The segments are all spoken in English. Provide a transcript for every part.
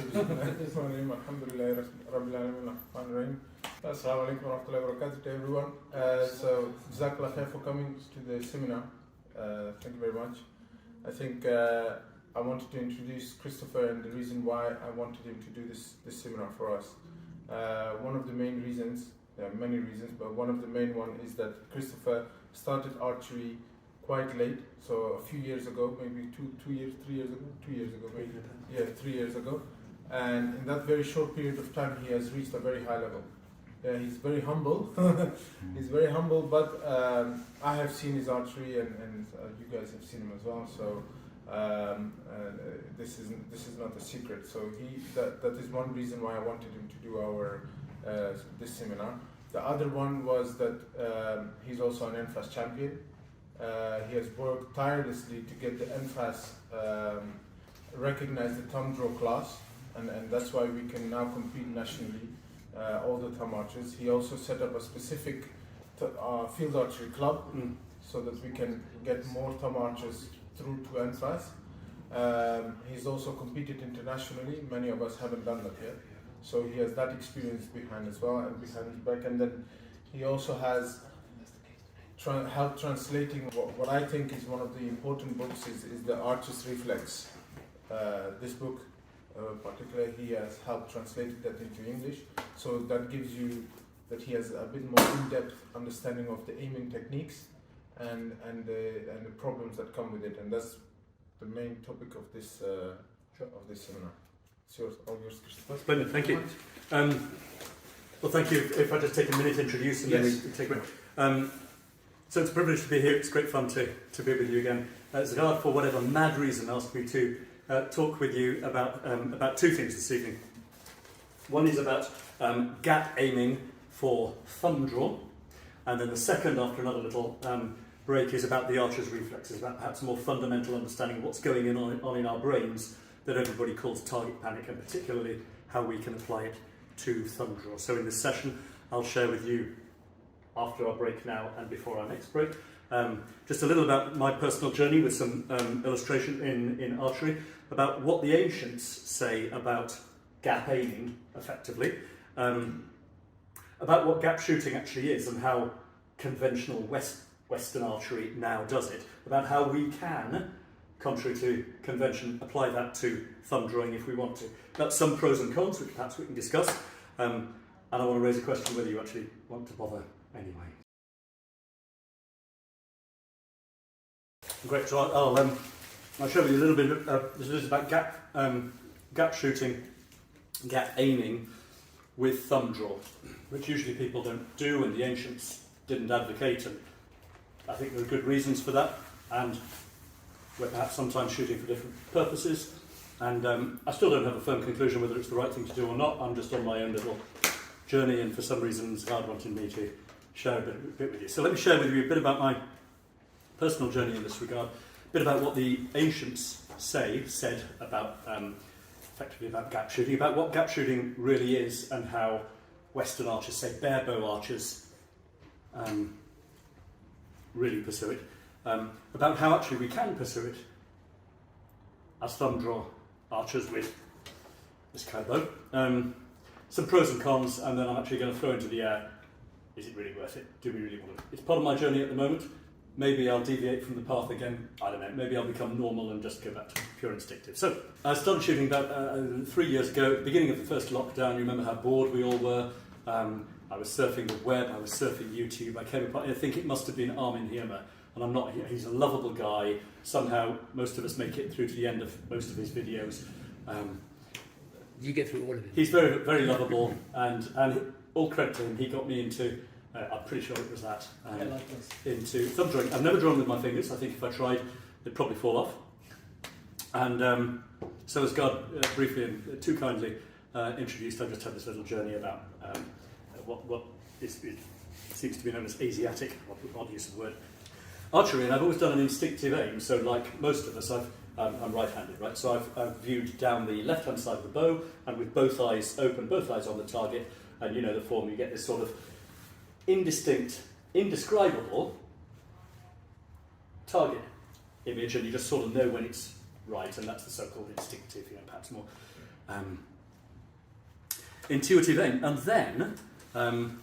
Bismillahirrahmanirrahim. Alhamdulillah Rabbil Alamin Ar-Rahmanir Rahim. Assalamu alaikum wa rahmatullahi wa barakatuh to everyone. So, Jazakallah khair for coming to the seminar. Thank you very much. I think I wanted to introduce Christopher and the reason why I wanted him to do this seminar for us. One of the main reasons, there are many reasons, but one of the main one is that Christopher started archery quite late, so a few years ago, maybe 3 years ago, maybe. Yeah, 3 years ago. And in that very short period of time, he has reached a very high level. He's very humble. He's very humble, but I have seen his archery, and you guys have seen him as well. So this is not a secret. So that is one reason why I wanted him to do our this seminar. The other one was that he's also an NFAS champion. He has worked tirelessly to get the NFAS recognize the thumb draw class, and that's why we can now compete nationally, all the thumb archers. He also set up a specific field archery club so that we can get more thumb archers through to NFAS. He's also competed internationally. Many of us haven't done that yet. So he has that experience behind as well, and behind his back. And then he also has helped translating what I think is one of the important books is the Archer's Reflex. This book, particularly, he has helped translate that into English. So that gives you that he has a bit more in-depth understanding of the aiming techniques and the problems that come with it. And that's the main topic of this seminar. It's yours, all yours, Christopher. Splendid, thank you. Well, thank you. If I just take a minute to introduce and then we take a minute. So it's a privilege to be here. It's great fun to be with you again. Zagard, for whatever mad reason, asked me to talk with you about two things this evening. One is about gap aiming for thumb draw, and then the second, after another little break, is about the archer's reflexes, about perhaps a more fundamental understanding of what's going on in our brains that everybody calls target panic, and particularly how we can apply it to thumb draw. So in this session, I'll share with you, after our break now and before our next break, just a little about my personal journey with some illustration in archery, about what the ancients say about gap aiming effectively, about what gap shooting actually is and how conventional Western archery now does it, about how we can, contrary to convention, apply that to thumb drawing if we want to. About some pros and cons, which perhaps we can discuss, and I want to raise a question whether you actually want to bother anyway. Great, so I'll show you a little bit this is about gap shooting, gap aiming with thumb draw, which usually people don't do and the ancients didn't advocate, and I think there are good reasons for that, and we're perhaps sometimes shooting for different purposes, and I still don't have a firm conclusion whether it's the right thing to do or not. I'm just on my own little journey, and for some reasons God wanted me to share a bit with you. So let me share with you a bit about my personal journey in this regard, a bit about what the ancients said about, effectively about gap shooting, about what gap shooting really is and how Western archers, say bare bow archers, really pursue it, about how actually we can pursue it as thumb draw archers with this kind of bow. Some pros and cons, and then I'm actually going to throw into the air, is it really worth it? Do we really want it? It's part of my journey at the moment. Maybe I'll deviate from the path again, I don't know, maybe I'll become normal and just go back to pure instinctive. So, I started shooting about 3 years ago, at the beginning of the first lockdown. You remember how bored we all were. I was surfing the web, I was surfing YouTube, I came upon, I think it must have been Armin Hiermer, and I'm not, he's a lovable guy. Somehow, most of us make it through to the end of most of his videos. You get through all of it. He's very, very lovable, and all credit to him, he got me into, I'm pretty sure it was that, into thumb drawing. I've never drawn with my fingers. I think if I tried, it'd probably fall off. And so as God briefly and too kindly introduced, I just had this little journey about what seems to be known as Asiatic, odd use of the word, archery. And I've always done an instinctive aim, so like most of us, I'm right-handed, right? So I've viewed down the left-hand side of the bow, and with both eyes open, both eyes on the target, and you know the form, you get this sort of indistinct, indescribable target image, and you just sort of know when it's right, and that's the so-called instinctive, perhaps more intuitive aim. And then,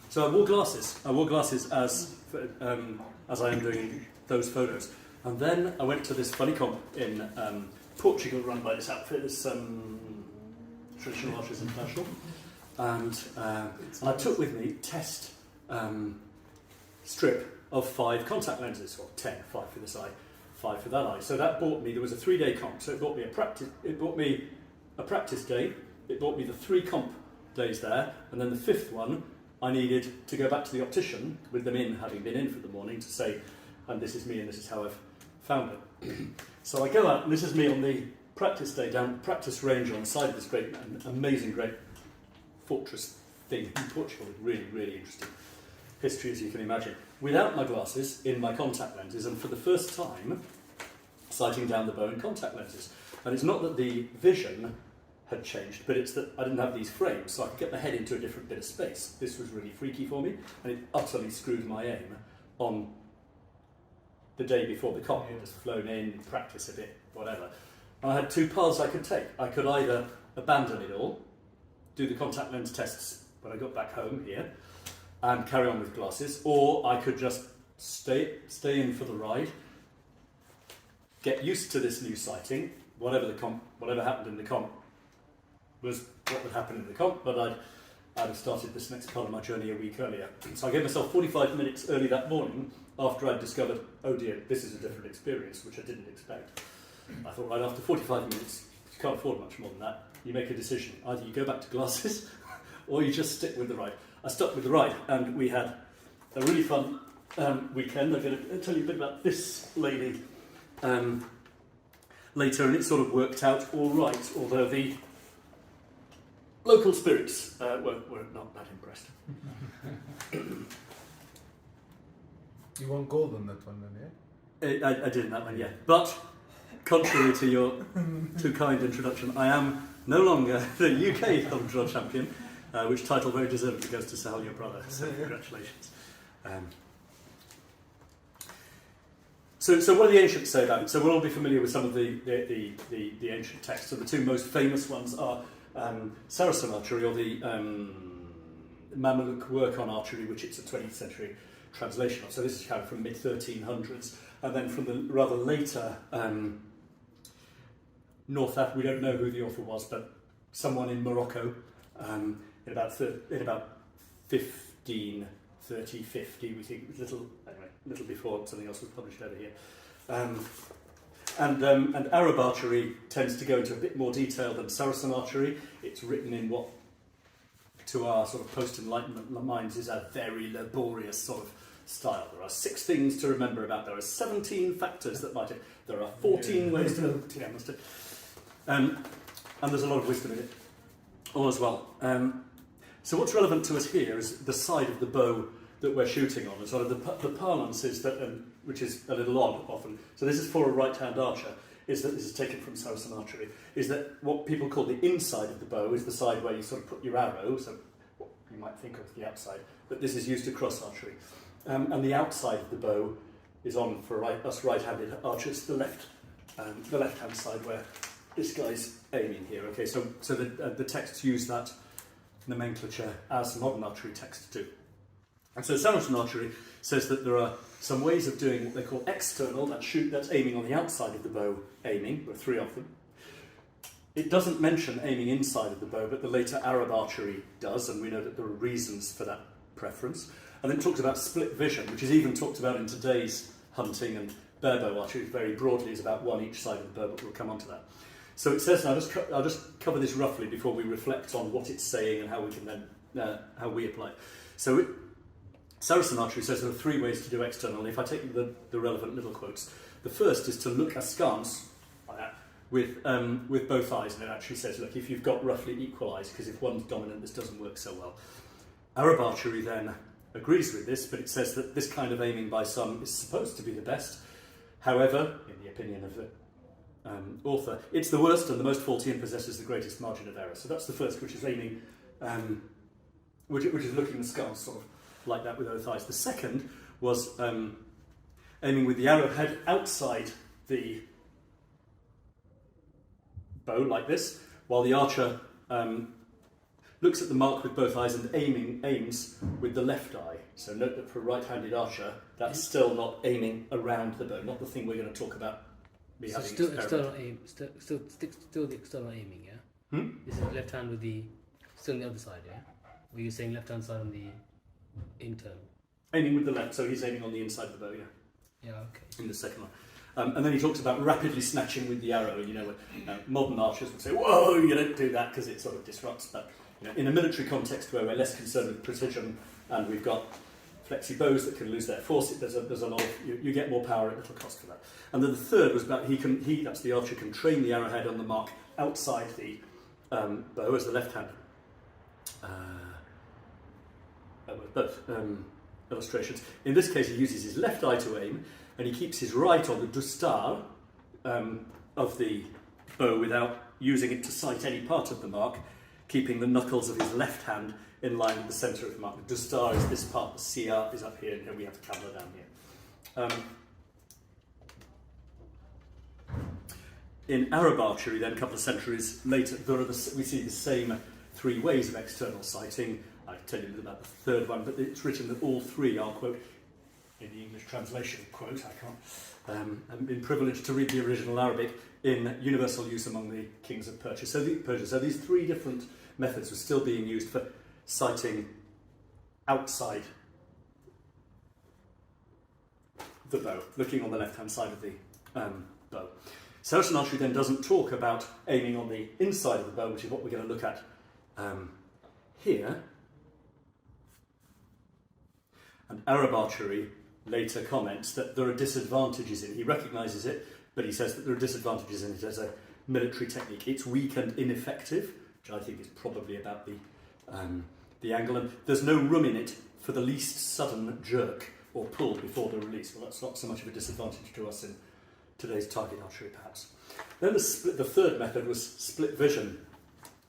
so I wore glasses. I wore glasses as I am doing those photos. And then I went to this funny comp in Portugal run by this outfit, this Traditional Archers International. And I took with me test strip of 5 contact lenses, or 10, 5 for this eye, 5 for that eye. So that bought me, there was a 3-day comp, so it bought me a practice day, it bought me the 3 comp days there, and then the 5th one I needed to go back to the optician with them in, having been in for the morning, to say, and this is me and this is how I've found it. So I go out, and this is me on the practice day down the practice range on the side of this great, amazing, great fortress thing in Portugal. Really, really interesting history, as you can imagine. Without my glasses, in my contact lenses, and for the first time, sighting down the bow in contact lenses. And it's not that the vision had changed, but it's that I didn't have these frames, so I could get my head into a different bit of space. This was really freaky for me, and it utterly screwed my aim on the day before the comp. I'd just flown in, practice a bit, whatever. And I had 2 paths I could take. I could either abandon it all, do the contact lens tests when I got back home here, and carry on with glasses, or I could just stay in for the ride, get used to this new sighting, whatever happened in the comp was what would happen in the comp, but I'd have started this next part of my journey a week earlier. So I gave myself 45 minutes early that morning after I'd discovered, oh dear, this is a different experience, which I didn't expect. I thought, right, after 45 minutes, you can't afford much more than that. You make a decision. Either you go back to glasses or you just stick with the ride. I stuck with the ride, and we had a really fun weekend. I'm going to tell you a bit about this lady later, and it sort of worked out all right, although the local spirits were not that impressed. You won gold on that one then, yeah? I did in that one, yeah. But, contrary to your too kind introduction, I am no longer the UK Cultural Champion, which title very deservedly goes to Sahel, your brother, so congratulations. So what do the ancients say about it? So we'll all be familiar with some of the ancient texts. So the 2 most famous ones are Saracen archery, or the Mamluk work on archery, which it's a 20th century translation of. So this is kind of from mid-1300s. And then from the rather later North Africa, we don't know who the author was, but someone in Morocco in about 1530, 50, we think it was a little before something else was published over here. And Arab archery tends to go into a bit more detail than Saracen archery. It's written in what, to our sort of post-Enlightenment minds, is a very laborious sort of style. There are 6 things to remember about. There are 17 factors that might... There are 14 ways to... Yeah, must have. And there's a lot of wisdom in it, all as well. So what's relevant to us here is the side of the bow that we're shooting on. And sort of the parlance is that, which is a little odd often, so this is for a right-hand archer, is that this is taken from Saracen archery, is that what people call the inside of the bow is the side where you sort of put your arrow, so what you might think of the outside, but this is used to cross archery. And the outside of the bow is on, for us right-handed archers, the left-hand side where this guy's aiming here. Okay, so the texts use that nomenclature as modern archery texts do. And so Saracen archery says that there are some ways of doing what they call external, that's aiming on the outside of the bow aiming, there are 3 of them. It doesn't mention aiming inside of the bow, but the later Arab archery does, and we know that there are reasons for that preference. And then it talks about split vision, which is even talked about in today's hunting, and barebow archery very broadly is about 1 each side of the bow, but we'll come on to that. So it says, and I'll just cover this roughly before we reflect on what it's saying and how we can then how we apply it. So Saracen archery says there are 3 ways to do external. If I take the relevant little quotes, the first is to look askance like that with both eyes, and it actually says, look, if you've got roughly equal eyes, because if one's dominant, this doesn't work so well. Arab archery then agrees with this, but it says that this kind of aiming by some is supposed to be the best. However, in the opinion of the author, it's the worst and the most faulty and possesses the greatest margin of error. So that's the first, which is aiming, which is looking askance, sort of like that with both eyes. The second was aiming with the arrowhead outside the bow, like this, while the archer looks at the mark with both eyes and aims with the left eye. So note that for a right-handed archer, that's still not aiming around the bow, not the thing we're going to talk about. So still external aim, still the external aiming, yeah? This is left hand with the, still on the other side, yeah? Or you're saying left hand side on the internal? Aiming with the left, so he's aiming on the inside of the bow, yeah. Yeah, okay. In the second one. And then he talks about rapidly snatching with the arrow. You know, modern archers would say, whoa, you don't do that because it sort of disrupts. But you know, in a military context where we're less concerned with precision and we've got flexi bows that can lose their force, there's a lot of, you get more power at little cost for that. And then the third was about that's the archer can train the arrowhead on the mark outside the bow as the left hand. Both illustrations. In this case, he uses his left eye to aim, and he keeps his right on the dustar of the bow without using it to sight any part of the mark, keeping the knuckles of his left hand in line with the centre of the mark. The dustar is this part, the CR is up here, and we have the camera down here. In Arab archery, then, a couple of centuries later, we see the same three ways of external sighting. I can tell you a little about the third one, but it's written that all three are, quote, in the English translation, quote, I can't, I've been privileged to read the original Arabic, in universal use among the kings of Persia. So these three different methods were still being used for sighting outside the bow, looking on the left-hand side of the bow. Southern archery then doesn't talk about aiming on the inside of the bow, which is what we're going to look at here. And Arab archery later comments that there are disadvantages in it. He recognises it, but he says that there are disadvantages in it as a military technique. It's weak and ineffective, which I think is probably about the angle, and there's no room in it for the least sudden jerk or pull before the release. Well, that's not so much of a disadvantage to us in today's target archery, perhaps. Then the third method was split vision,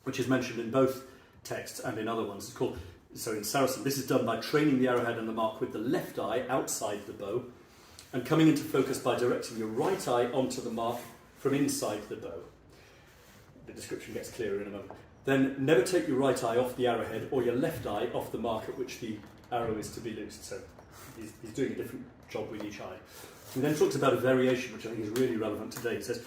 which is mentioned in both texts and in other ones. It's called, so in Saracen, this is done by training the arrowhead and the mark with the left eye outside the bow and coming into focus by directing your right eye onto the mark from inside the bow. The description gets clearer in a moment. Then never take your right eye off the arrowhead or your left eye off the mark at which the arrow is to be loosed. So he's doing a different job with each eye. He then talks about a variation which I think is really relevant today. He says,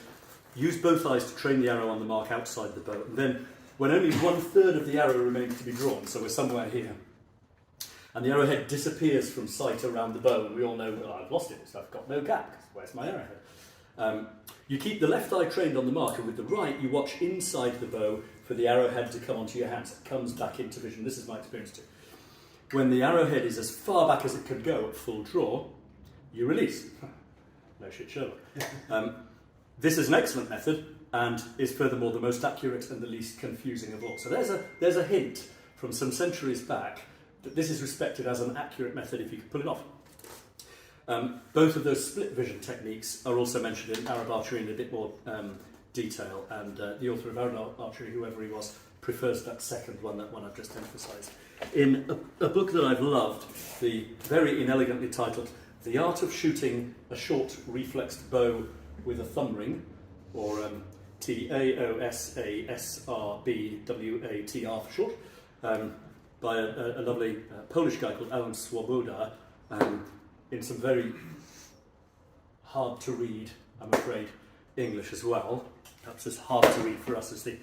use both eyes to train the arrow on the mark outside the bow, and then when only 1/3 of the arrow remains to be drawn, so we're somewhere here, and the arrowhead disappears from sight around the bow, and we all know, well, I've lost it, so I've got no gap, where's my arrowhead? You keep the left eye trained on the mark, and with the right you watch inside the bow for the arrowhead to come onto your hands. It comes back into vision. This is my experience too. When the arrowhead is as far back as it can go at full draw, you release. No shit, Sherlock. This is an excellent method and is furthermore the most accurate and the least confusing of all. So there's a hint from some centuries back that this is respected as an accurate method if you can pull it off. Both of those split vision techniques are also mentioned in Arab archery in a bit more detail, and the author of Arab archery, whoever he was, prefers that second one, that one I've just emphasised. In a book that I've loved, the very inelegantly titled The Art of Shooting a Short Reflexed Bow with a Thumb Ring, or TAOSASRBWATR for short, by a lovely Polish guy called Alan Swoboda, in some very hard to read, I'm afraid, English as well, perhaps as hard to read for us as the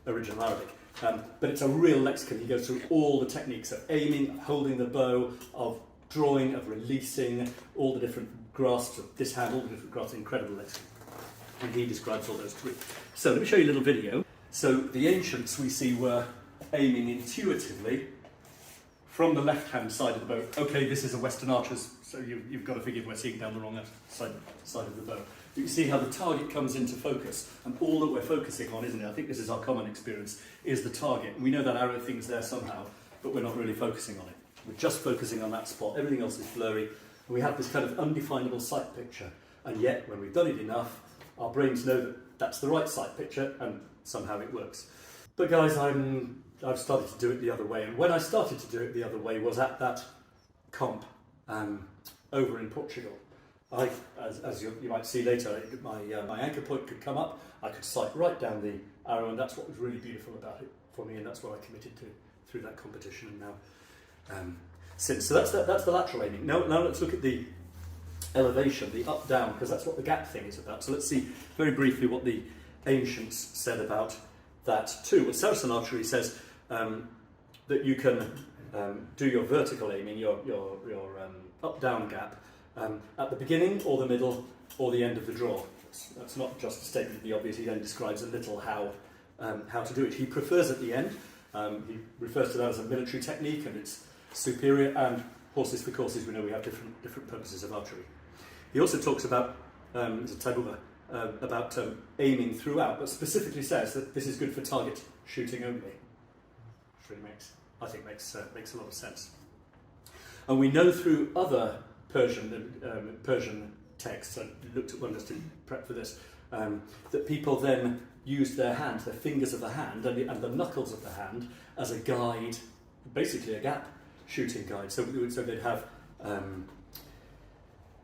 original Arabic. But it's a real lexicon. He goes through all the techniques of aiming, of holding the bow, of drawing, of releasing, all the different grasps of this hand, all the different grasps, incredible lexicon. And he describes all those three. So let me show you a little video. So the ancients we see were aiming intuitively from the left-hand side of the bow. Okay, this is a Western archer's, so you've got to forgive we're seeing down the wrong side of the bow. You can see how the target comes into focus, and all that we're focusing on, isn't it? I think this is our common experience, is the target. And we know that arrow thing's there somehow, but we're not really focusing on it. We're just focusing on that spot. Everything else is blurry, and we have this kind of undefinable sight picture. And yet, when we've done it enough, our brains know that that's the right sight picture, and somehow it works. But guys, I've started to do it the other way, and when I started to do it the other way was at that comp over in Portugal. As you might see later, my anchor point could come up, I could sight right down the arrow, and that's what was really beautiful about it for me, and that's what I committed to through that competition and now since. So that's the lateral aiming. Now let's look at the elevation, the up-down, because that's what the gap thing is about. So let's see very briefly what the ancients said about that too. Well, Saracen archery says that you can do your vertical aiming, your up-down gap, at the beginning or the middle or the end of the draw. That's not just a statement of the obvious. He then describes a little how to do it. He prefers at the end. He refers to that as a military technique, and it's superior. And horses for courses, we know we have different purposes of archery. He also talks about about aiming throughout, but specifically says that this is good for target shooting only. Which really makes a lot of sense. And we know through other Persian texts, I looked at one just in prep for this, that people then used their hands, their fingers of the hand, and the knuckles of the hand as a guide, basically a gap shooting guide. So they'd have.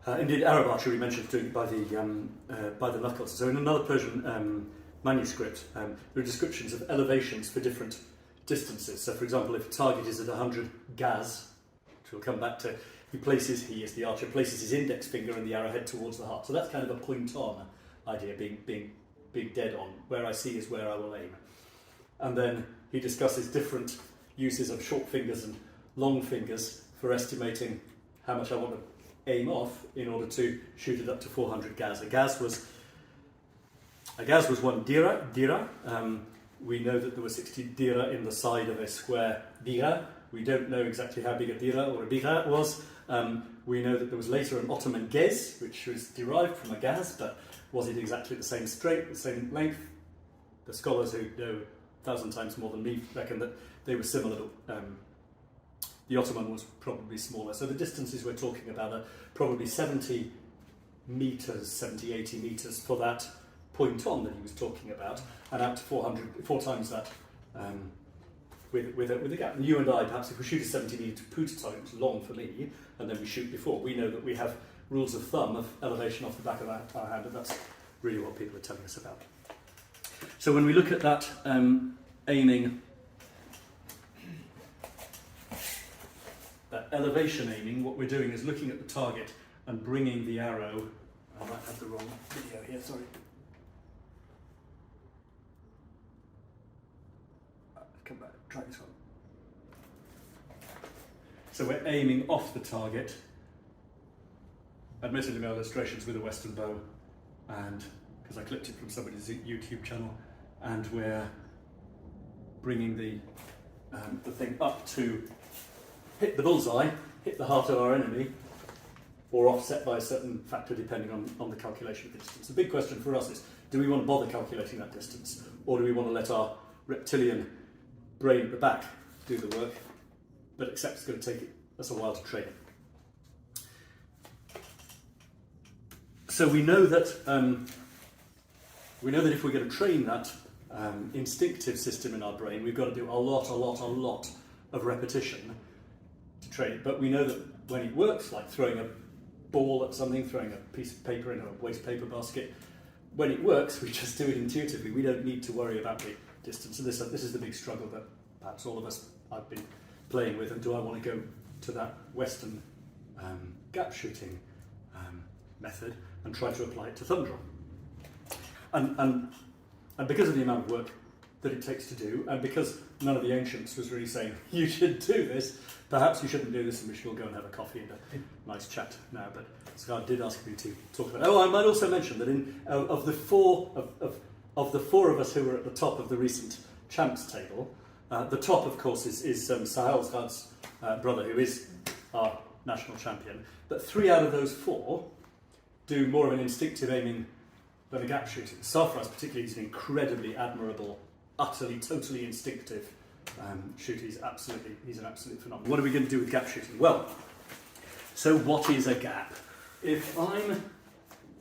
Indeed, Arab archery mentions doing it by the knuckles. So in another Persian manuscript, there are descriptions of elevations for different distances. So, for example, if a target is at 100 gaz, which we'll come back to, he as the archer places his index finger and the arrowhead towards the heart. So that's kind of a point-on idea, being dead on. Where I see is where I will aim. And then he discusses different uses of short fingers and long fingers for estimating how much I want to aim off in order to shoot it up to 400 gaz. A gaz was 1 dira. We know that there were 60 dira in the side of a square dira. We don't know exactly how big a dira or a bira was. We know that there was later an Ottoman gez, which was derived from a gaz, but was it exactly the same straight, the same length? The scholars who know 1,000 times more than me reckon that they were similar. The Ottoman was probably smaller. So the distances we're talking about are probably 70 metres, 80 metres for that point on that he was talking about, and out to 4 times that with a gap. And you and I, perhaps if we shoot a 70 metre putaton, it's long for me, and then we shoot before, we know that we have rules of thumb of elevation off the back of our hand, and that's really what people are telling us about. So when we look at that aiming, that elevation aiming, what we're doing is looking at the target and bringing the arrow. I might have the wrong video here, sorry. Come back, try this one. So we're aiming off the target, admittedly my illustrations with a Western bow, and because I clipped it from somebody's YouTube channel, and we're bringing the thing up to hit the bullseye, hit the heart of our enemy, or offset by a certain factor depending on the calculation of the distance. The big question for us is, do we want to bother calculating that distance, or do we want to let our reptilian brain at the back do the work, but accept it's going to take us a while to train it? So we know that if we're going to train that instinctive system in our brain, we've got to do a lot of repetition to train it. But we know that when it works, like throwing a ball at something, throwing a piece of paper in a waste paper basket, when it works, we just do it intuitively. We don't need to worry about the distance. And this is the big struggle that perhaps all of us I've been playing with. And do I want to go to that Western gap shooting method and try to apply it to thumb draw? And because of the amount of work that it takes to do, and because none of the ancients was really saying, you should do this, perhaps you shouldn't do this, and we should all go and have a coffee and a nice chat now. But Scott did ask me to talk about it. Oh, I might also mention that of the four of us who were at the top of the recent champs table, the top, of course, is Sahel Scott's brother, who is our national champion. But 3 out of those 4 do more of an instinctive aiming than a gap shooting. Safraz particularly is an incredibly admirable, utterly, totally instinctive shooter. He's an absolute phenomenon. What are we going to do with gap shooting? Well, so what is a gap? If I'm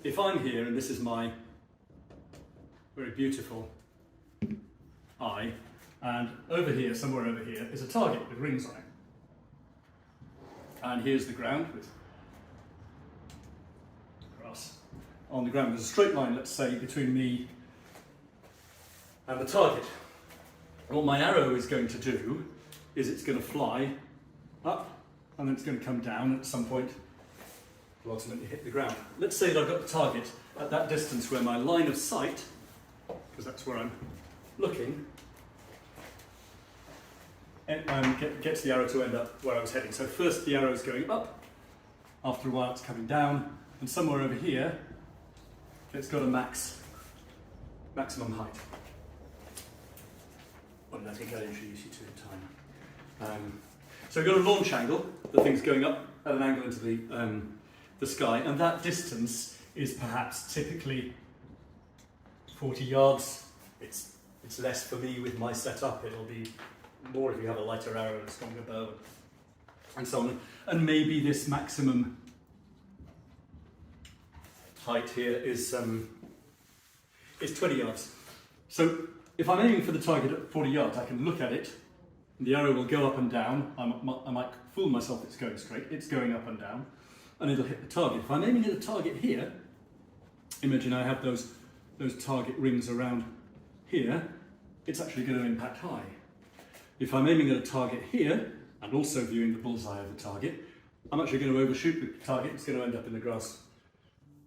here and this is my very beautiful eye, and over here, somewhere over here, is a target with rings on it. And here's the ground with grass on the ground. There's a straight line, let's say, between me and the target. what my arrow is going to do is it's going to fly up and then it's going to come down at some point. Will ultimately hit the ground. Let's say that I've got the target at that distance where my line of sight, because that's where I'm looking, gets the arrow to end up where I was heading. So first the arrow is going up, after a while it's coming down, and somewhere over here it's got a maximum height. What did I think I'd introduce you to in time? So we've got a launch angle, the thing's going up at an angle into the sky, and that distance is perhaps typically 40 yards. It's less for me with my setup. It'll be more if you have a lighter arrow and a stronger bow and so on. And maybe this maximum height here is 20 yards. So if I'm aiming for the target at 40 yards, I can look at it, and the arrow will go up and down. I might fool myself it's going straight. It's going up and down, and it'll hit the target. If I'm aiming at a target here, imagine I have those target rings around here, it's actually going to impact high. If I'm aiming at a target here, and also viewing the bullseye of the target, I'm actually going to overshoot the target. It's going to end up in the grass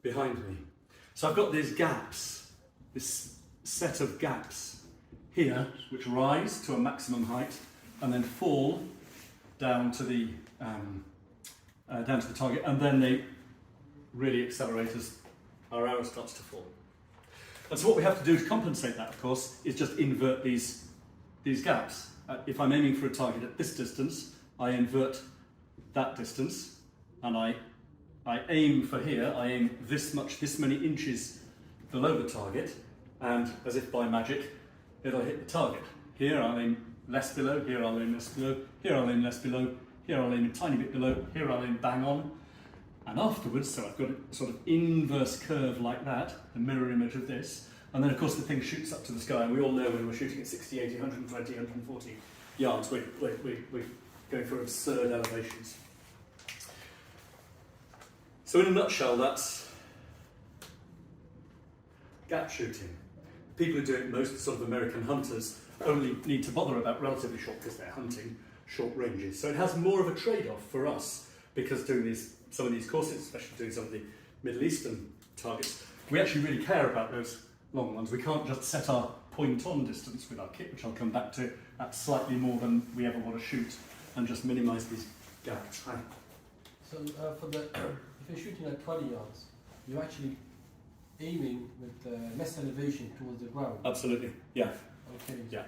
behind me. So I've got these gaps, this set of gaps here, which rise to a maximum height and then fall down to the target, and then they really accelerate as our arrow starts to fall. And so what we have to do to compensate that, of course, is just invert these gaps. If I'm aiming for a target at this distance, I invert that distance, and I aim for here. I aim this many inches below the target, and as if by magic, it'll hit the target. Here I'll aim less below, here I'll aim less below, here I'll aim less below, here I'll aim a tiny bit below, here I'll aim bang on. And afterwards, so I've got a sort of inverse curve like that, the mirror image of this, and then of course the thing shoots up to the sky, and we all know when we're shooting at 60, 80, 120, 140 yards, we're going for absurd elevations. So in a nutshell, that's gap shooting. People who do it, most sort of American hunters, only need to bother about relatively short because they're hunting short ranges. So it has more of a trade-off for us, because doing some of these courses, especially doing some of the Middle Eastern targets, we actually really care about those long ones. We can't just set our point-on distance with our kit, which I'll come back to, at slightly more than we ever want to shoot, and just minimise these gaps. So if you're shooting at 20 yards, you're actually aiming with less elevation towards the ground. Absolutely, yeah. Okay. Yeah.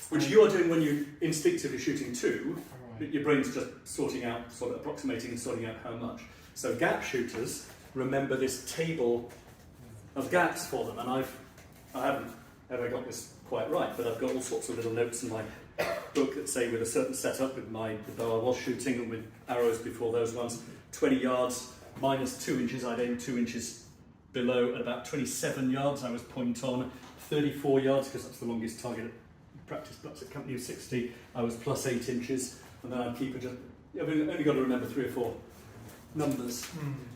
Which you are doing when you're instinctively shooting too. Right. Your brain's just sorting out, sort of approximating and sorting out how much. So gap shooters remember this table of gaps for them, and I haven't ever got this quite right, but I've got all sorts of little notes in my book that say with a certain setup, with the bow I was shooting and with arrows before those ones, 20 yards minus 2 inches, I'd aim 2 inches below. At about 27 yards I was point on, 34 yards, because that's the longest target at practice butts at company of 60, I was plus 8 inches, and then I'd keep it just, I've only got to remember 3 or 4 numbers.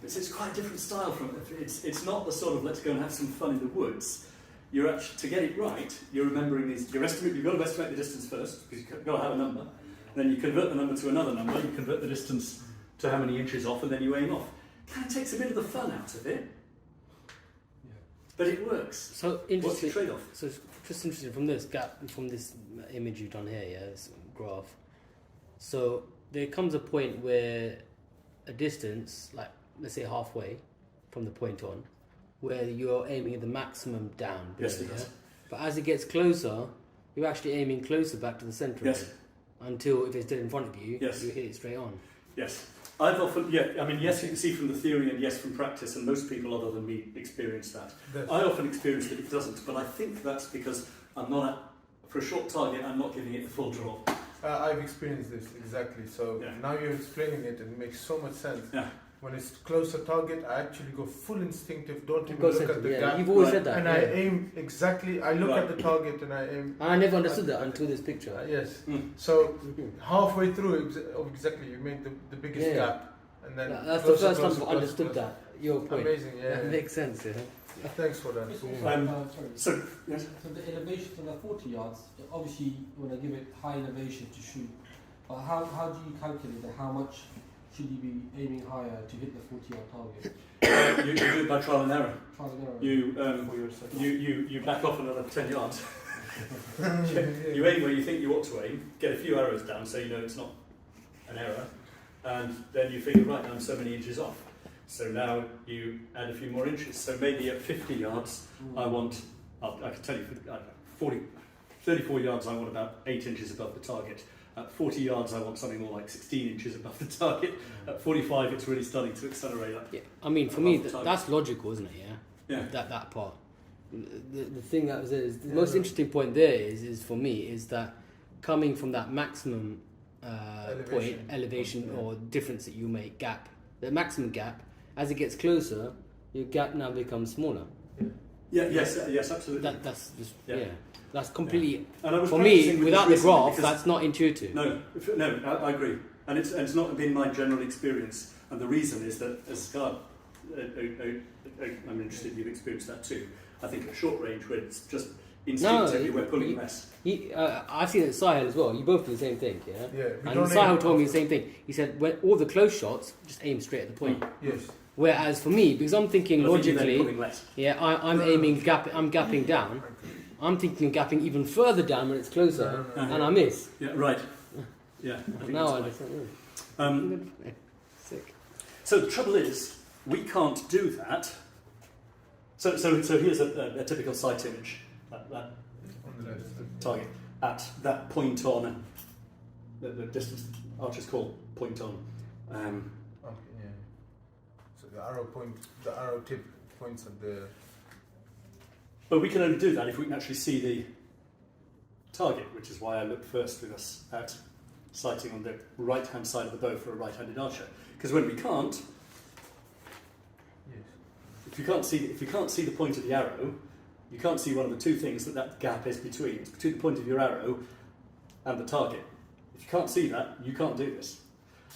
It's quite a different style from it. It's not the sort of let's go and have some fun in the woods. You're actually, to get it right, you're remembering these, you've got to estimate the distance first, because you've got to have a number, then you convert the number to another number, you convert the distance to how many inches off, and then you aim off. Kind of takes a bit of the fun out of it, but it works. So What's the interesting. trade-off? So just interesting from this image you've done here, this graph. So there comes a point where a distance, like let's say halfway from the point on, where you're aiming at the maximum down. Yes, it does. But as it gets closer, you're actually aiming closer back to the centre. Yes. Of it, until if it's dead in front of you, Yes. you hit it straight on. Yes. I've often, yes, you can see from the theory and yes from practice, and most people other than me experience that. I often experience that it doesn't, but I think that's because for a short target, I'm not giving it the full draw. I've experienced this exactly. So now you're explaining it, and it makes so much sense. Yeah. When it's closer target, I actually go full instinctive. Don't even Go look center, at the yeah. gap. You've always said that. And I aim exactly. I look at the target and I aim. I never understood that until this picture. Yes. So halfway through, exactly, you make the biggest Yeah. gap, and then That's the closer, first time closer, I've closer, understood closer. that. your point. Amazing, yeah. That makes sense, yeah. Thanks for that. It's also, sorry. So, yes. So the elevation to the 40 yards, obviously you want to give it high elevation to shoot. But how do you calculate that? How much should you be aiming higher to hit the 40-yard target? You do it by trial and error. Trial and error. You back off another 10 yards. You aim where you think you ought to aim, get a few arrows down so you know it's not an error, and then you figure, right, I'm so many inches off. So now you add a few more inches. So maybe at 50 yards, I can tell you, 34 yards, I want about 8 inches above the target. At 40 yards, I want something more like 16 inches above the target. At 45, it's really starting to accelerate up. Yeah, I mean, for me, that's logical, isn't it? Yeah. That part. The thing that was is the most interesting point there is for me is that coming from that maximum elevation or difference that you make gap, the maximum gap, as it gets closer, your gap now becomes smaller. Yes, absolutely. That's just, that's completely. And I was for me, with without the graph, that's not intuitive. No, I agree, and it's not been my general experience. And the reason is that, as Scott, I'm interested you've experienced that too. I think at short range, where it's just instinctively we're pulling less. I've seen it at Sahel as well. You both do the same thing, yeah. Yeah. And Sahel told me the same thing. He said, when all the close shots, just aim straight at the point. Yes. Whereas for me, because I'm thinking logically, I'm aiming I'm gapping down. I'm thinking of gapping even further down when it's closer, and I miss. Yeah, right. Yeah. I think now I that's understand. Sick. So the trouble is, we can't do that. So here's a typical sight image. That target at that point on the distance archers call point on. Okay, yeah. So the arrow tip points at the. But we can only do that if we can actually see the target, which is why I looked first with us at sighting on the right-hand side of the bow for a right-handed archer. Because when we can't, if you can't see the point of the arrow, you can't see one of the two things that gap is between. It's between the point of your arrow and the target. If you can't see that, you can't do this.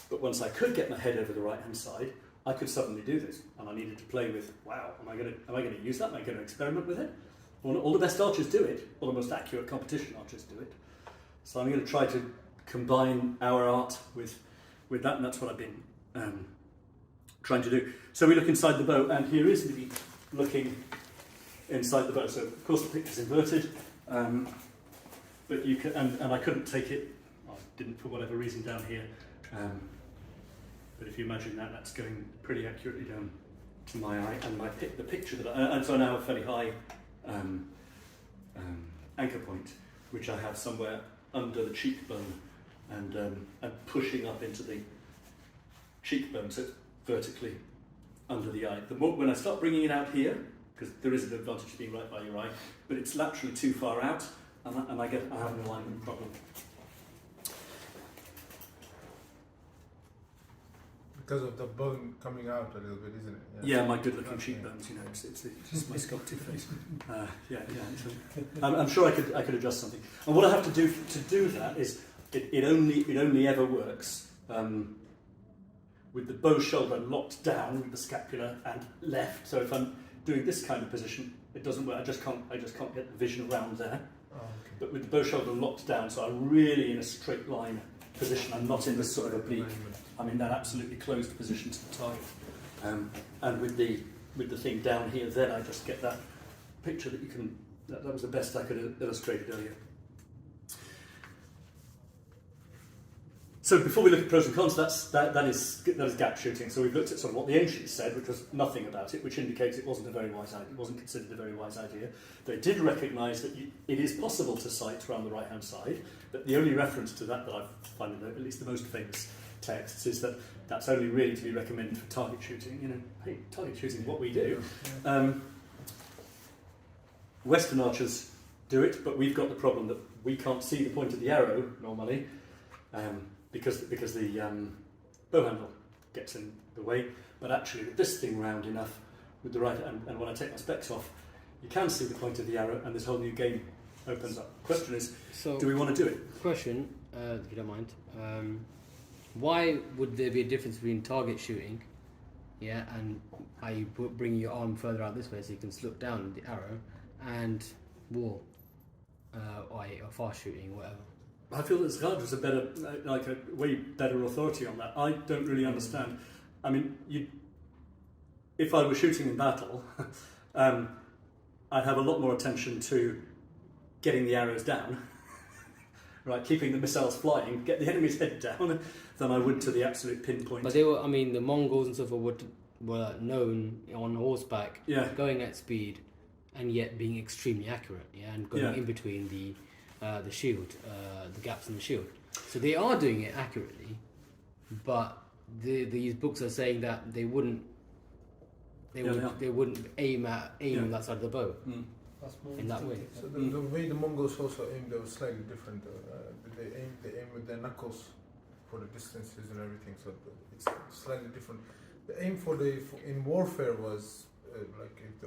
But once I could get my head over the right-hand side, I could suddenly do this, and I needed to play with, wow, am I going to use that? Am I going to experiment with it? All the best archers do it. All the most accurate competition archers do it. So I'm going to try to combine our art with that, and that's what I've been trying to do. So we look inside the bow, and here is me looking inside the bow. So of course the picture's inverted, but you can, and I couldn't take it. I didn't for whatever reason down here. But if you imagine that, that's going pretty accurately down to my eye, and the picture and so I now have a fairly high anchor point, which I have somewhere under the cheekbone, and pushing up into the cheekbone, so it's vertically under the eye. When I start bringing it out here, because there is an advantage to being right by your eye, but it's laterally too far out, and I have an alignment problem. Because of the bone coming out a little bit, isn't it? Yeah, my good-looking cheekbones. You know, it's just my sculpted face. I'm sure I could adjust something. And what I have to do that is it only ever works with the bow shoulder locked down with the scapula and left. So if I'm doing this kind of position, it doesn't work. I just can't get the vision around there. Oh, okay. But with the bow shoulder locked down, so I'm really in a straight line position. I'm not in this sort of oblique. I'm in that absolutely closed position to the target. And with the thing down here, then I just get that picture that you can. That was the best I could have illustrated earlier. So before we look at pros and cons, that is gap shooting. So we've looked at sort of what the ancients said, which was nothing about it, which indicates it wasn't a very wise idea. It wasn't considered a very wise idea. They did recognise that it is possible to sight around the right-hand side, but the only reference to that I find in at least the most famous texts is that that's only really to be recommended for target shooting. You know, hey, target shooting is what we do. Western archers do it, but we've got the problem that we can't see the point of the arrow normally. Because the bow handle gets in the way, but actually with this thing round enough with the right, and when I take my specs off, you can see the point of the arrow, and this whole new game opens up. Question is, do we want to do it? Question, if you don't mind, why would there be a difference between target shooting, yeah, and I bring your arm further out this way so you can look down the arrow, and war, or fast shooting, whatever. I feel that Zgad was a way better authority on that. I don't really understand. I mean, if I were shooting in battle, I'd have a lot more attention to getting the arrows down, right, keeping the missiles flying, get the enemy's head down, than I would to the absolute pinpoint. But they were, I mean, the Mongols and so forth were known on horseback, going at speed, and yet being extremely accurate, and going in between the shield, the gaps in the shield. So they are doing it accurately, but these books are saying that they wouldn't aim on that side of the bow in that way. So the way the Mongols also aimed, they were slightly different. They aim with their knuckles for the distances and everything, so it's slightly different. The aim in warfare was like if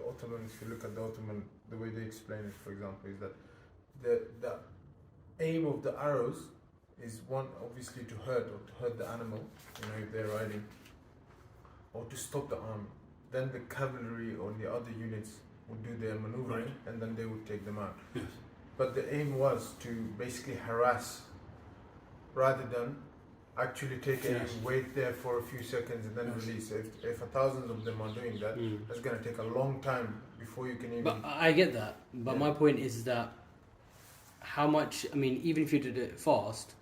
you look at the Ottoman, the way they explain it, for example, is that the aim of the arrows is one, obviously to hurt the animal, if they're riding, or to stop the army. Then the cavalry or the other units would do their maneuvering, and then they would take them out. Yes. But the aim was to basically harass, rather than actually take aim, wait there for a few seconds, and then release. If 1,000 of them are doing that, that's going to take a long time before you can even... But I get that. But my point is that how much... I mean, even if you did it fast,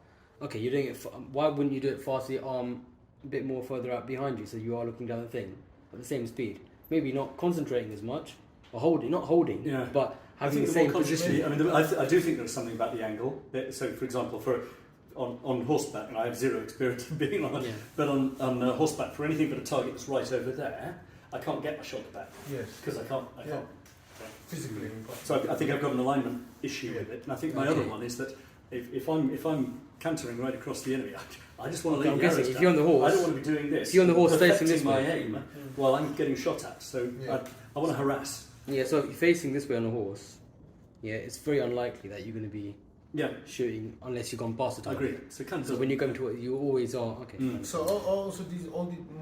okay, you're doing it... Why wouldn't you do it fast, the arm a bit more further out behind you, so you are looking down the thing at the same speed? Maybe not concentrating as much, or not holding, but having the same position. I mean, I do think there's something about the angle. So, for example, on horseback, and I have zero experience of being on it, but on horseback, for anything but a target that's right over there, I can't get my shoulder back. Yes. Because I can't. Physically impossible. So I think I've got an alignment issue with it, and I think my other one is that if I'm cantering right across the enemy, I just want to lay the arrows down. If you're on the horse, I don't want to be doing this. If you're on the horse facing this my way, aim while I'm getting shot at. So I want to harass. Yeah, so if you're facing this way on a horse, it's very unlikely that you're going to be shooting unless you've gone past the target. I agree. So when you come to it, you always are So also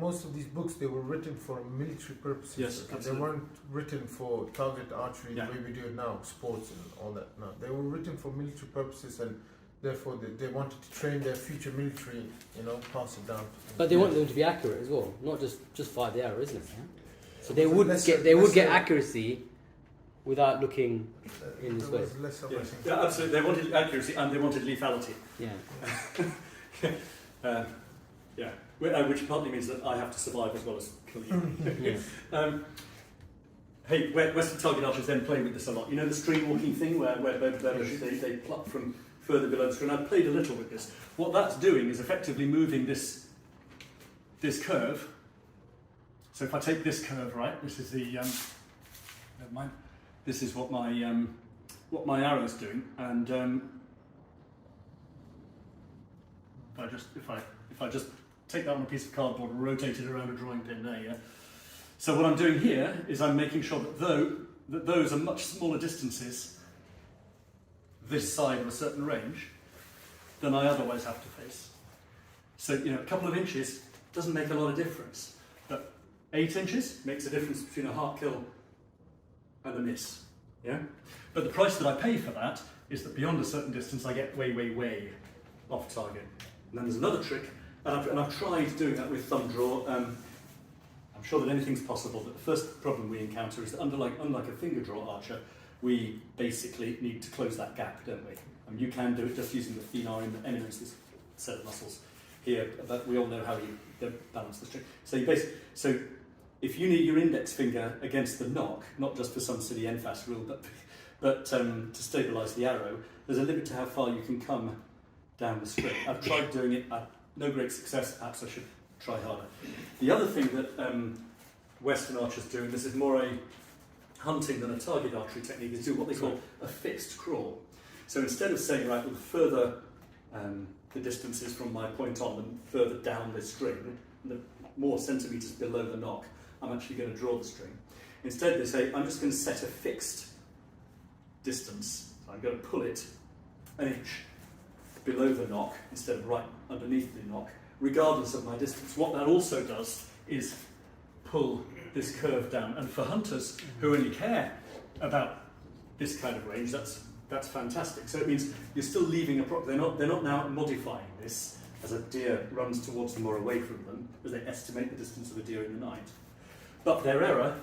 most of these books, they were written for military purposes. Yes, okay? They weren't written for target archery the way we do it now, sports and all that. No, they were written for military purposes, and therefore they wanted to train their future military, pass it down. But they want them to be accurate as well, not just fire the arrow, isn't it? So they would get accuracy without looking in this way. Yeah, absolutely. They wanted accuracy and they wanted lethality. Which partly means that I have to survive as well as kill you. Hey, Western target archers then play with this a lot. You know the stream walking thing where they pluck from further below the screen. I've played a little with this. What that's doing is effectively moving this curve. So if I take this curve, right, this is the never mind. This is what my arrow's doing, and if I just take that on a piece of cardboard and rotate it around a drawing pin there, yeah. So what I'm doing here is I'm making sure that those are much smaller distances this side of a certain range than I otherwise have to face. So a couple of inches doesn't make a lot of difference, but 8 inches makes a difference between a heart kill and a miss. Yeah? But the price that I pay for that is that beyond a certain distance I get way, way, way off target. And then there's another trick, and I've tried doing that with thumb draw. I'm sure that anything's possible, but the first problem we encounter is that unlike a finger draw archer, we basically need to close that gap, don't we? And you can do it just using the thenar in the eminence, this set of muscles here, but we all know how you balance the string. So if you need your index finger against the knock, not just for some silly NFAS rule, but to stabilise the arrow, there's a limit to how far you can come down the string. I've tried doing it, no great success, perhaps I should try harder. The other thing that Western archers do, and this is more a hunting than a target archery technique, is do what they call a fixed crawl. So instead of saying, right, the further the distance is from my point on, the further down the string, the more centimetres below the knock, I'm actually going to draw the string. Instead they say, I'm just going to set a fixed distance. So I'm going to pull it an inch below the knock instead of right underneath the knock, regardless of my distance. What that also does is pull this curve down. And for hunters who only care about this kind of range, that's fantastic. So it means you're still leaving a they're not now modifying this as a deer runs towards them or away from them, as they estimate the distance of a deer in the night. But their error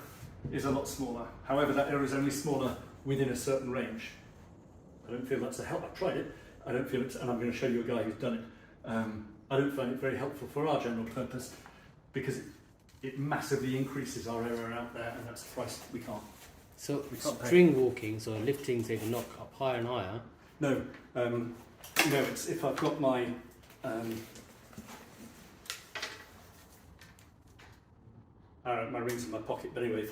is a lot smaller. However, that error is only smaller within a certain range. I don't feel that's a help. I've tried it. I don't feel it's, and I'm going to show you a guy who's done it. I don't find it very helpful for our general purpose because it massively increases our error out there, and that's a price we can't. So we can't string walking, so lifting, say, the knock up higher and higher. No, it's if I've got my my rings in my pocket. But anyway,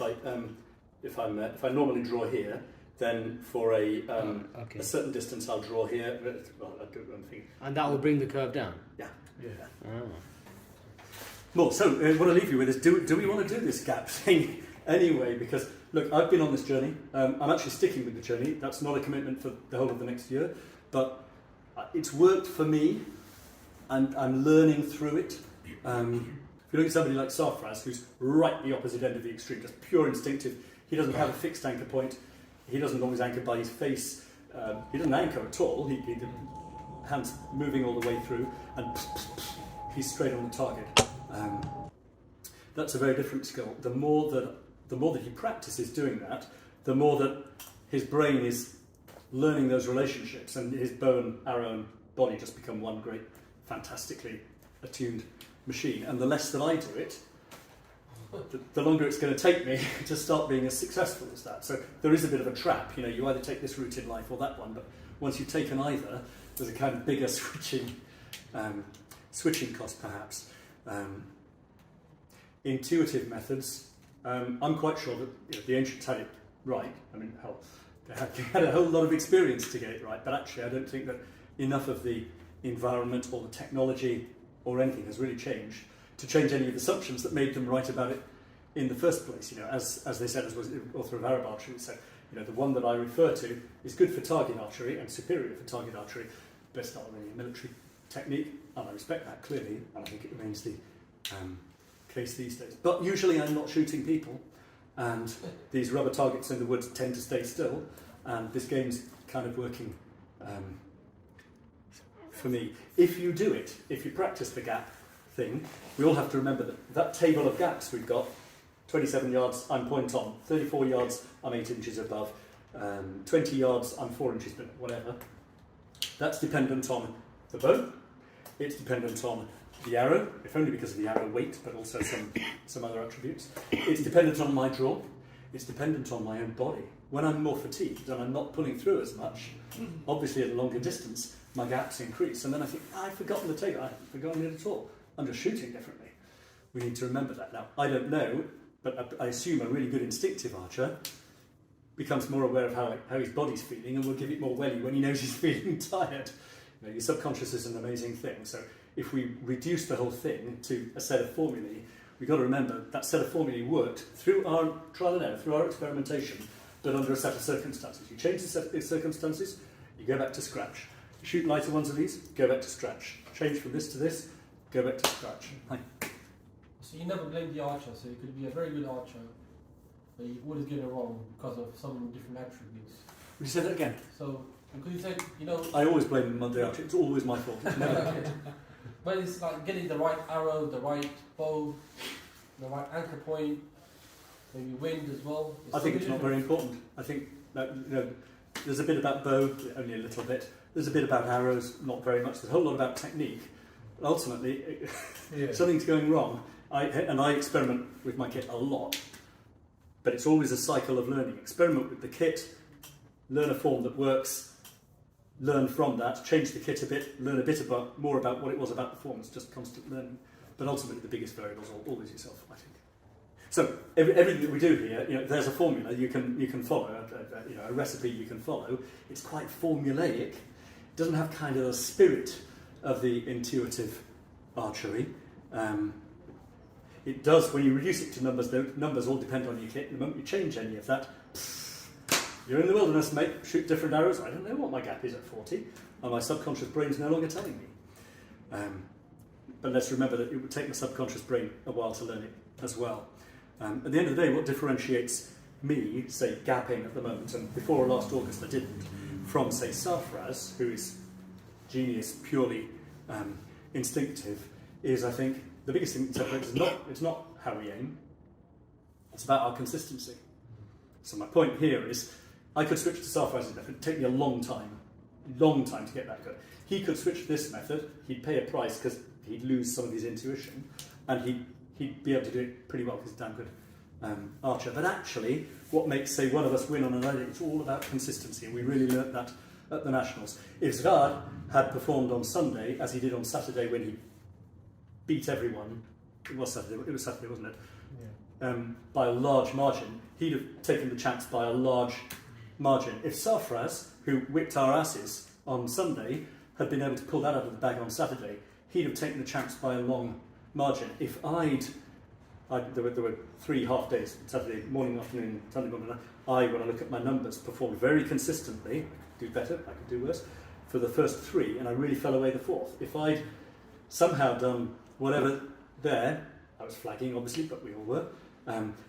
if I normally draw here, then for a certain distance I'll draw here. Well, I do one thing. And that will bring the curve down. Yeah. Oh. Well, so what I leave you with is: do we want to do this gap thing anyway? Because look, I've been on this journey. I'm actually sticking with the journey. That's not a commitment for the whole of the next year, but it's worked for me, and I'm learning through it. If you look at somebody like Sarfraz, who's right the opposite end of the extreme, just pure instinctive, he doesn't have a fixed anchor point, he doesn't always anchor by his face, he doesn't anchor at all, he hands moving all the way through, and he's straight on the target. That's a very different skill. The more that he practices doing that, the more that his brain is learning those relationships, and his bow and arrow and body just become one great, fantastically attuned machine. And the less that I do it, the longer it's going to take me to start being as successful as that. So there is a bit of a trap. You either take this route in life or that one, but once you've taken either, there's a kind of bigger switching cost perhaps. Intuitive methods, I'm quite sure that the ancients had it right. I mean, hell, they had a whole lot of experience to get it right, but actually I don't think that enough of the environment or the technology or anything has really changed to change any of the assumptions that made them right about it in the first place. As they said, as was the author of Arab Archery said, the one that I refer to is good for target archery and superior for target archery, but it's not really a military technique, and I respect that clearly, and I think it remains the case these days. But usually I'm not shooting people, and these rubber targets in the woods tend to stay still, and this game's kind of working for me. If you do it, if you practice the gap thing, we all have to remember that table of gaps we've got, 27 yards, I'm point on, 34 yards, I'm 8 inches above, 20 yards, I'm 4 inches, but whatever. That's dependent on the bow, it's dependent on the arrow, if only because of the arrow weight, but also some other attributes. It's dependent on my draw, it's dependent on my own body. When I'm more fatigued and I'm not pulling through as much, obviously at a longer distance, my gaps increase. And then I think, I've forgotten the table, I haven't forgotten it at all. I'm just shooting differently. We need to remember that. Now, I don't know, but I assume a really good instinctive archer becomes more aware of how his body's feeling and will give it more welly when he knows he's feeling tired. Your subconscious is an amazing thing. So if we reduce the whole thing to a set of formulae, we've got to remember that set of formulae worked through our trial and error, through our experimentation, but under a set of circumstances. You change the set of circumstances, you go back to scratch. You shoot lighter ones of these, go back to scratch. Change from this to this, go back to scratch. So you never blame the archer, so you could be a very good archer, but you always get it wrong because of some different attributes. Would you say that again? So, because you said, I always blame the archer, it's always my fault. It's never But it's like getting the right arrow, the right bow, the right anchor point, maybe wind as well. I think it's not very important. I think that, there's a bit about bow, only a little bit. There's a bit about arrows, not very much. There's a whole lot about technique. But ultimately, something's going wrong. I experiment with my kit a lot, but it's always a cycle of learning. Experiment with the kit, learn a form that works, learn from that, change the kit a bit, learn a bit more about what it was about the form. It's just constant learning. But ultimately, the biggest variable is always yourself, I think. So everything that we do here, there's a formula you can follow, a recipe you can follow. It's quite formulaic. It doesn't have kind of the spirit of the intuitive archery. It does, when you reduce it to numbers, the numbers all depend on your kit. The moment you change any of that, you're in the wilderness, mate, shoot different arrows. I don't know what my gap is at 40, and my subconscious brain's no longer telling me. But let's remember that it would take the subconscious brain a while to learn it as well. At the end of the day, what differentiates me, say, gapping at the moment, and before last August I didn't, from, say, Sarfraz, who is genius, purely instinctive, is, I think, the biggest thing that separates it's not how we aim, it's about our consistency. So my point here is, I could switch to Sarfraz's method, it'd take me a long time to get that good. He could switch to this method, he'd pay a price because he'd lose some of his intuition, and he'd be able to do it pretty well because he's a damn good archer. But actually, what makes, say, one of us win on another, it's all about consistency, and we really learnt that at the Nationals. If Zgard had performed on Sunday, as he did on Saturday when he beat everyone, it was Saturday, wasn't it? Yeah. By a large margin, he'd have taken the chance by a large margin. If Sarfraz, who whipped our asses on Sunday, had been able to pull that out of the bag on Saturday, he'd have taken the chance by a long margin. If there were 3 half days, Saturday morning, afternoon, Sunday morning, when I look at my numbers, performed very consistently. I could do better, I could do worse, for the first 3, and I really fell away the 4th. If I'd somehow done whatever there, I was flagging obviously, but we all were,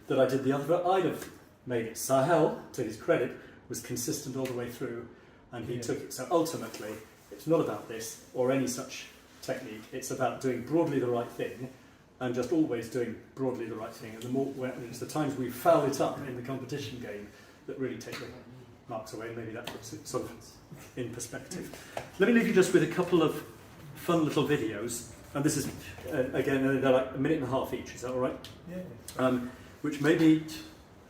that I did the other, I'd have made it. Sahel, to his credit, was consistent all the way through, and he took it. So ultimately, it's not about this or any such technique, it's about doing broadly the right thing, and just always doing broadly the right thing. And the more, it's the times we foul it up in the competition game that really take the marks away, and maybe that puts it sort of in perspective. Let me leave you just with a couple of fun little videos, and this is, again, they're like a minute and a half each, is that all right? Yeah. Which maybe,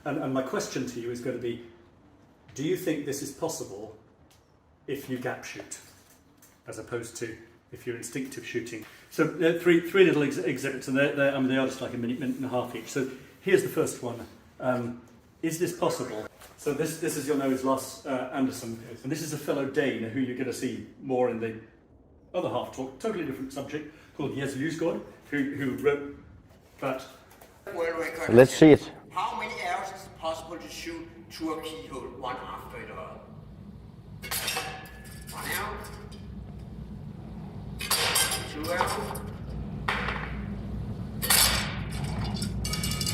and my question to you is going to be, do you think this is possible if you gap shoot, as opposed to if you're instinctive shooting? So three little exhibits, and they are just like a minute and a half each. So here's the first one. Is this possible? So this is, you'll know, is Lars Anderson, and this is a fellow Dane who you're going to see more in the other half talk, totally different subject, called Jes Lysgaard, who wrote that. Let's see it. How many arrows is it possible to shoot through a keyhole, one after the other? 1 arrow, 2 arrows,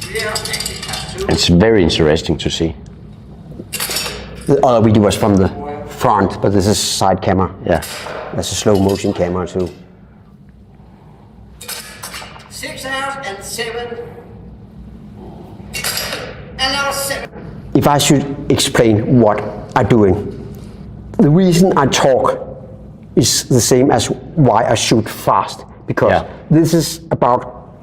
3 arrows, actually has 2. It's very interesting to see. The other video was from the front, but this is side camera. Yeah, that's a slow motion camera too. 6 arrows and 7. And now 7. If I should explain what I'm doing, the reason I talk is the same as why I shoot fast, because this is about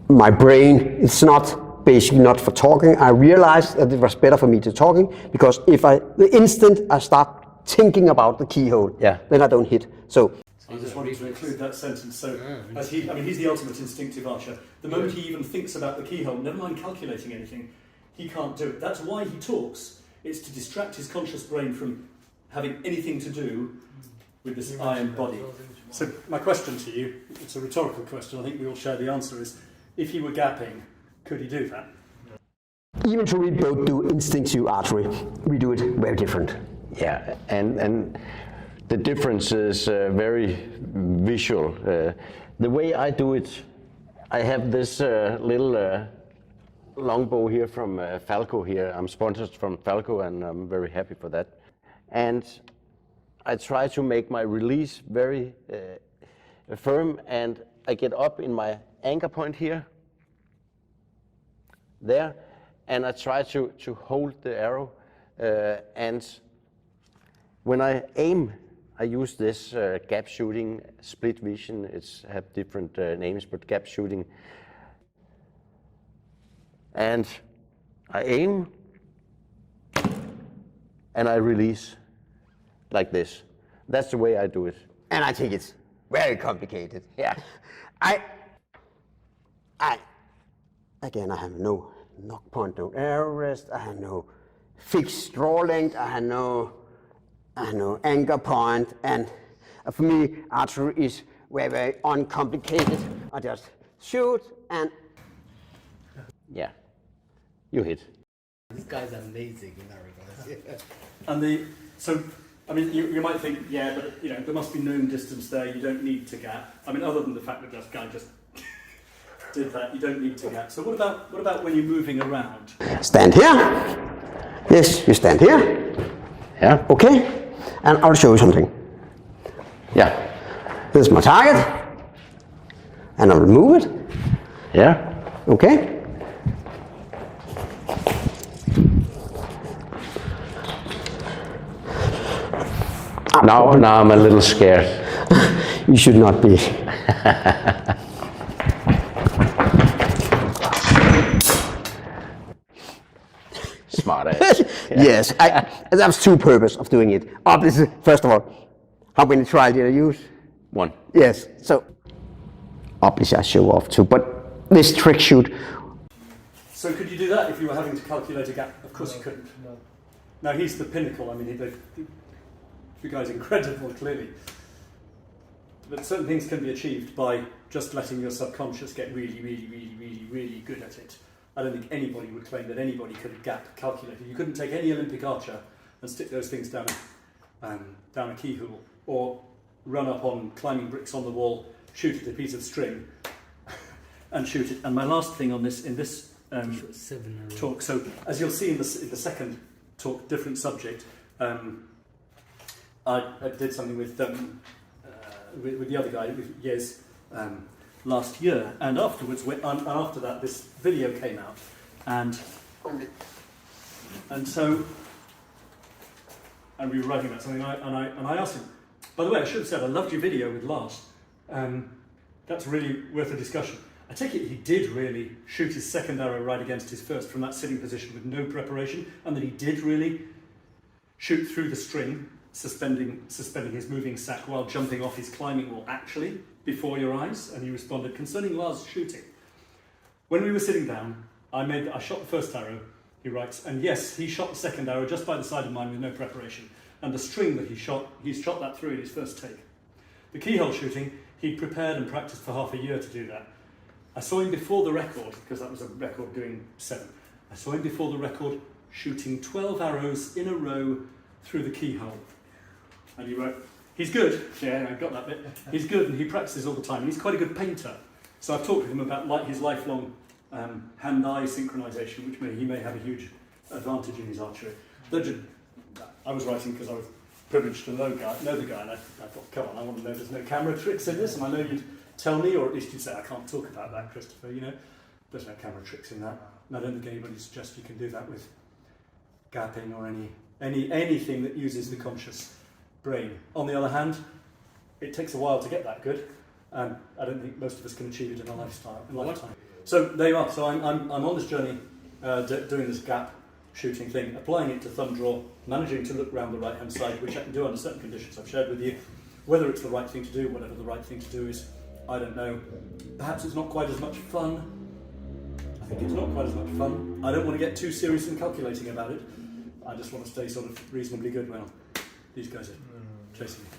my brain. It's not basically not for talking. I realized that it was better for me to talking, because if the instant I start thinking about the keyhole, then I don't hit. So I just wanted to include that sentence. So, as he's the ultimate instinctive archer. The moment he even thinks about the keyhole, never mind calculating anything, he can't do it. That's why he talks. It's to distract his conscious brain from having anything to do with this iron body. So my question to you, it's a rhetorical question, I think we all share the answer, is if he were gapping, could he do that? even though we both do instinctive archery, we do it very different. Yeah, and the difference is very visual. The way I do it, I have this little longbow here from Falco here. I'm sponsored from Falco and I'm very happy for that. And I try to make my release very firm, and I get up in my anchor point here, there, and I try to hold the arrow, and when I aim, I use this gap shooting, split vision. It's have different names, but gap shooting. And I aim, and I release like this. That's the way I do it. And I think it's very complicated. Yeah. Again, I have no knock point, no arrow rest, I have no fixed draw length, I have no anchor point, and for me, archery is very, very uncomplicated. I just shoot and yeah, you hit. This guy's amazing in that regard. And so, I mean, you might think, yeah, but there must be known distance there. You don't need to gap. I mean, other than the fact that this guy just did that. You don't need to gap. So what about when you're moving around? Stand here. Yes, you stand here. Yeah. Okay. And I'll show you something. Yeah. This is my target. And I'll move it. Yeah. Okay. Now I'm a little scared. You should not be. Smart ass. Yes, that's two purposes of doing it. Obviously, first of all, how many trials did I use? 1. Yes, so obviously I show off too, but this trick shoot, So could you do that if you were having to calculate a gap? Of course you couldn't. No. Now he's the pinnacle. I mean, the guy's incredible, clearly. But certain things can be achieved by just letting your subconscious get really, really, really, really, really good at it. I don't think anybody would claim that anybody could have gap calculated. You couldn't take any Olympic archer and stick those things down a keyhole, or run up on climbing bricks on the wall, shoot at a piece of string, and shoot it. And my last thing on this, in this talk, so as you'll see in the second talk, different subject, I did something with the other guy, with Yez, last year, and afterwards, after that, this video came out, and so, and we were writing about something, and I asked him. By the way, I should have said I loved your video with Lars. That's really worth a discussion. I take it he did really shoot his second arrow right against his first from that sitting position with no preparation, and that he did really shoot through the string, suspending his moving sack while jumping off his climbing wall, actually, before your eyes. And he responded, concerning Lars' shooting. When we were sitting down, I shot the first arrow, he writes, and yes, he shot the second arrow just by the side of mine with no preparation. And the string that he's shot that through in his first take. The keyhole shooting, he'd prepared and practiced for half a year to do that. I saw him before the record, because that was a record doing 7. I saw him before the record shooting 12 arrows in a row through the keyhole. And he wrote, he's good, yeah, I got that bit. He's good and he practices all the time, and he's quite a good painter. So I've talked with him about his lifelong hand-eye synchronization, which he may have a huge advantage in his archery. I was writing because I was privileged to know the guy, and I thought, come on, I want to know there's no camera tricks in this, and I know you'd tell me, or at least you'd say, I can't talk about that, Christopher, there's no camera tricks in that. And I don't think anybody suggests you can do that with gapping or anything that uses the conscious brain. On the other hand, it takes a while to get that good, and I don't think most of us can achieve it in a lifetime. So there you are. So I'm on this journey, doing this gap shooting thing, applying it to thumb draw, managing to look round the right hand side, which I can do under certain conditions I've shared with you. Whether it's the right thing to do, whatever the right thing to do is, I don't know. Perhaps it's not quite as much fun. I think it's not quite as much fun. I don't want to get too serious and calculating about it. I just want to stay sort of reasonably good when these guys are chasing me.